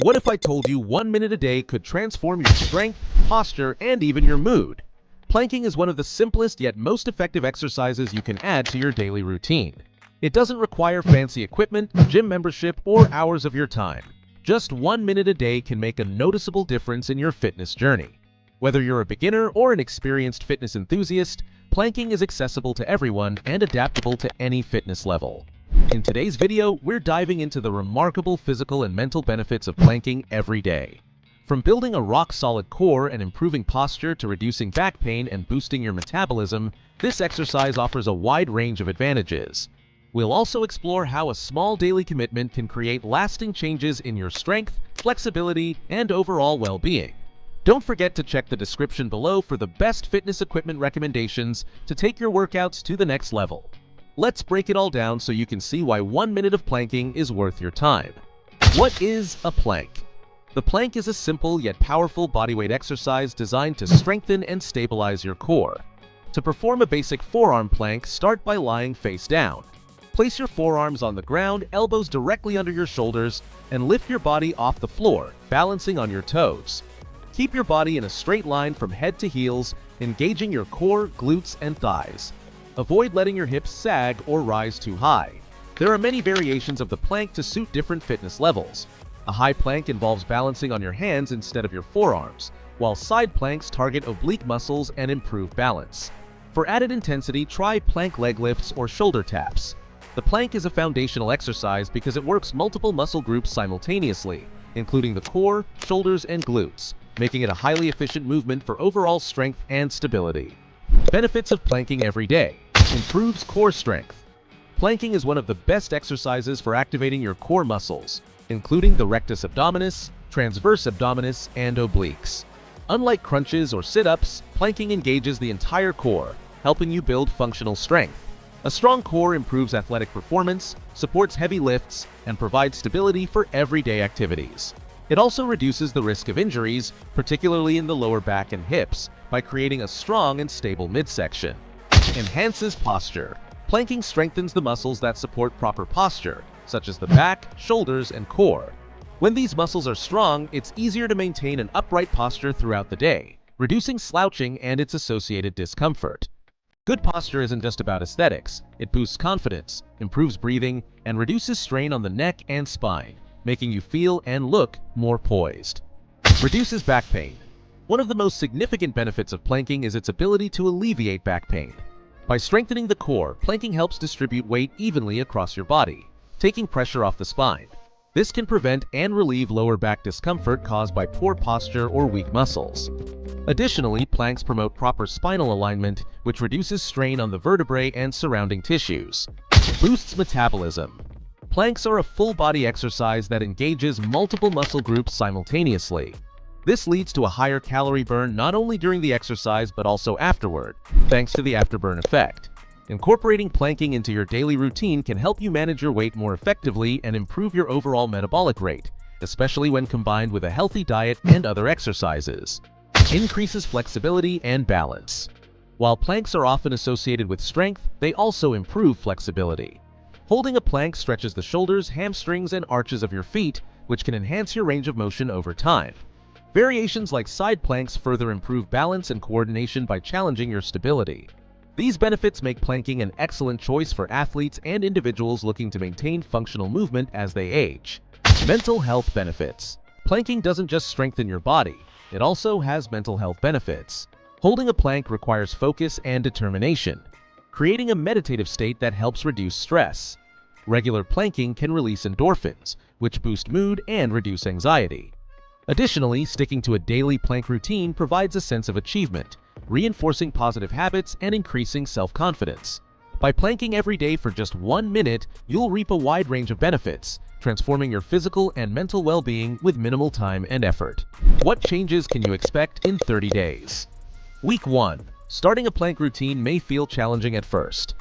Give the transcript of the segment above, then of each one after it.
What if I told you 1 minute a day could transform your strength, posture, and even your mood? Planking is one of the simplest yet most effective exercises you can add to your daily routine. It doesn't require fancy equipment, gym membership, or hours of your time. Just 1 minute a day can make a noticeable difference in your fitness journey. Whether you're a beginner or an experienced fitness enthusiast, planking is accessible to everyone and adaptable to any fitness level. In today's video, we're diving into the remarkable physical and mental benefits of planking every day. From building a rock-solid core and improving posture to reducing back pain and boosting your metabolism, this exercise offers a wide range of advantages. We'll also explore how a small daily commitment can create lasting changes in your strength, flexibility, and overall well-being. Don't forget to check the description below for the best fitness equipment recommendations to take your workouts to the next level. Let's break it all down so you can see why 1 minute of planking is worth your time. What is a plank? The plank is a simple yet powerful bodyweight exercise designed to strengthen and stabilize your core. To perform a basic forearm plank, start by lying face down. Place your forearms on the ground, elbows directly under your shoulders, and lift your body off the floor, balancing on your toes. Keep your body in a straight line from head to heels, engaging your core, glutes, and thighs. Avoid letting your hips sag or rise too high. There are many variations of the plank to suit different fitness levels. A high plank involves balancing on your hands instead of your forearms, while side planks target oblique muscles and improve balance. For added intensity, try plank leg lifts or shoulder taps. The plank is a foundational exercise because it works multiple muscle groups simultaneously, including the core, shoulders, and glutes, making it a highly efficient movement for overall strength and stability. Benefits of planking every day. Improves core strength. Planking is one of the best exercises for activating your core muscles, including the rectus abdominis, transverse abdominis, and obliques. Unlike crunches or sit-ups, planking engages the entire core, helping you build functional strength. A strong core improves athletic performance, supports heavy lifts, and provides stability for everyday activities. It also reduces the risk of injuries, particularly in the lower back and hips, by creating a strong and stable midsection. Enhances posture. Planking strengthens the muscles that support proper posture, such as the back, shoulders, and core. When these muscles are strong, it's easier to maintain an upright posture throughout the day, reducing slouching and its associated discomfort. Good posture isn't just about aesthetics. It boosts confidence, improves breathing, and reduces strain on the neck and spine, making you feel and look more poised. Reduces back pain. One of the most significant benefits of planking is its ability to alleviate back pain. By strengthening the core, planking helps distribute weight evenly across your body, taking pressure off the spine. This can prevent and relieve lower back discomfort caused by poor posture or weak muscles. Additionally, planks promote proper spinal alignment, which reduces strain on the vertebrae and surrounding tissues. Boosts metabolism. Planks are a full-body exercise that engages multiple muscle groups simultaneously. This leads to a higher calorie burn not only during the exercise but also afterward, thanks to the afterburn effect. Incorporating planking into your daily routine can help you manage your weight more effectively and improve your overall metabolic rate, especially when combined with a healthy diet and other exercises. Increases flexibility and balance. While planks are often associated with strength, they also improve flexibility. Holding a plank stretches the shoulders, hamstrings, and arches of your feet, which can enhance your range of motion over time. Variations like side planks further improve balance and coordination by challenging your stability. These benefits make planking an excellent choice for athletes and individuals looking to maintain functional movement as they age. Mental health benefits. Planking doesn't just strengthen your body, it also has mental health benefits. Holding a plank requires focus and determination, creating a meditative state that helps reduce stress. Regular planking can release endorphins, which boost mood and reduce anxiety. Additionally, sticking to a daily plank routine provides a sense of achievement, reinforcing positive habits and increasing self-confidence. By planking every day for just 1 minute, you'll reap a wide range of benefits, transforming your physical and mental well-being with minimal time and effort. What changes can you expect in 30 days? Week 1. Starting a plank routine may feel challenging at first.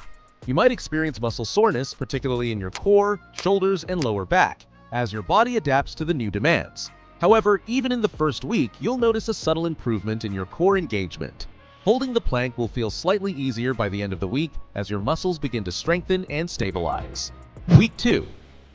You might experience muscle soreness, particularly in your core, shoulders, and lower back, as your body adapts to the new demands. However, even in the first week, you'll notice a subtle improvement in your core engagement. Holding the plank will feel slightly easier by the end of the week as your muscles begin to strengthen and stabilize. Week 2.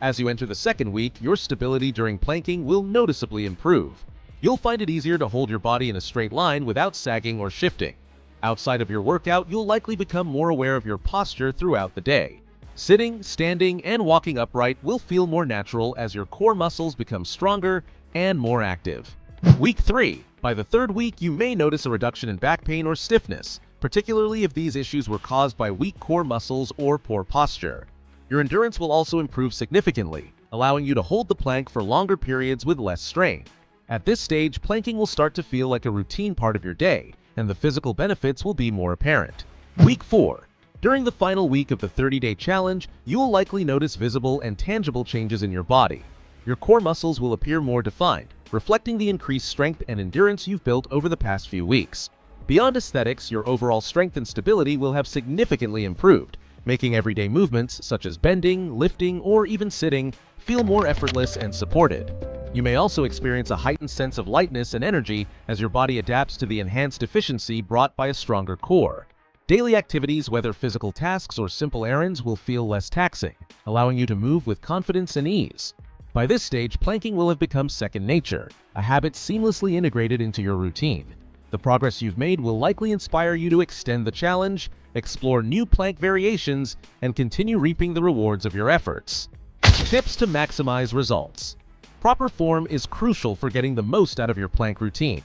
As you enter the second week, your stability during planking will noticeably improve. You'll find it easier to hold your body in a straight line without sagging or shifting. Outside of your workout, you'll likely become more aware of your posture throughout the day. Sitting, standing, and walking upright will feel more natural as your core muscles become stronger and more active. Week 3. By the third week, you may notice a reduction in back pain or stiffness, particularly if these issues were caused by weak core muscles or poor posture. Your endurance will also improve significantly, allowing you to hold the plank for longer periods with less strain. At this stage, planking will start to feel like a routine part of your day, and the physical benefits will be more apparent. Week 4. During the final week of the 30-day challenge, you will likely notice visible and tangible changes in your body. Your core muscles will appear more defined, reflecting the increased strength and endurance you've built over the past few weeks. Beyond aesthetics, your overall strength and stability will have significantly improved, making everyday movements such as bending, lifting, or even sitting feel more effortless and supported. You may also experience a heightened sense of lightness and energy as your body adapts to the enhanced efficiency brought by a stronger core. Daily activities, whether physical tasks or simple errands, will feel less taxing, allowing you to move with confidence and ease. By this stage, planking will have become second nature, a habit seamlessly integrated into your routine. The progress you've made will likely inspire you to extend the challenge, explore new plank variations, and continue reaping the rewards of your efforts. Tips to maximize results. Proper form is crucial for getting the most out of your plank routine.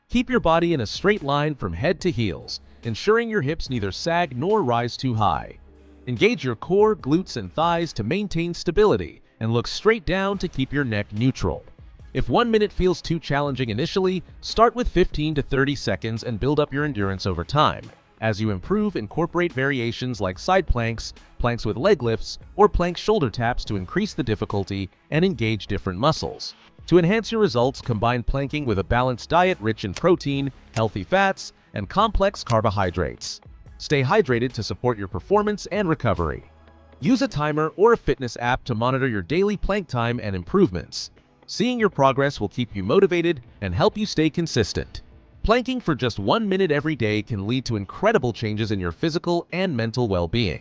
Keep your body in a straight line from head to heels, ensuring your hips neither sag nor rise too high. Engage your core, glutes, and thighs to maintain stability, and look straight down to keep your neck neutral. If 1 minute feels too challenging initially, start with 15 to 30 seconds and build up your endurance over time. As you improve, incorporate variations like side planks, planks with leg lifts, or plank shoulder taps to increase the difficulty and engage different muscles. To enhance your results, combine planking with a balanced diet rich in protein, healthy fats, and complex carbohydrates. Stay hydrated to support your performance and recovery. Use a timer or a fitness app to monitor your daily plank time and improvements. Seeing your progress will keep you motivated and help you stay consistent. Planking for just 1 minute every day can lead to incredible changes in your physical and mental well-being.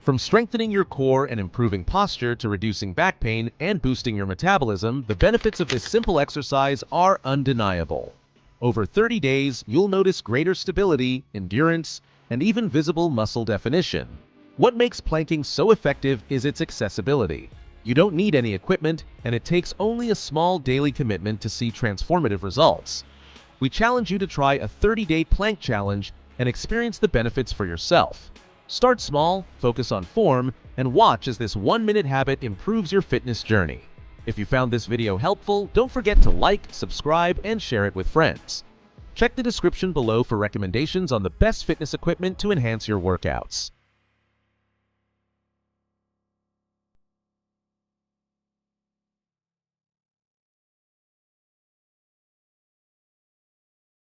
From strengthening your core and improving posture to reducing back pain and boosting your metabolism, the benefits of this simple exercise are undeniable. Over 30 days, you'll notice greater stability, endurance, and even visible muscle definition. What makes planking so effective is its accessibility. You don't need any equipment, and it takes only a small daily commitment to see transformative results. We challenge you to try a 30-day plank challenge and experience the benefits for yourself. Start small, focus on form, and watch as this 1-minute habit improves your fitness journey. If you found this video helpful, don't forget to like, subscribe, and share it with friends. Check the description below for recommendations on the best fitness equipment to enhance your workouts.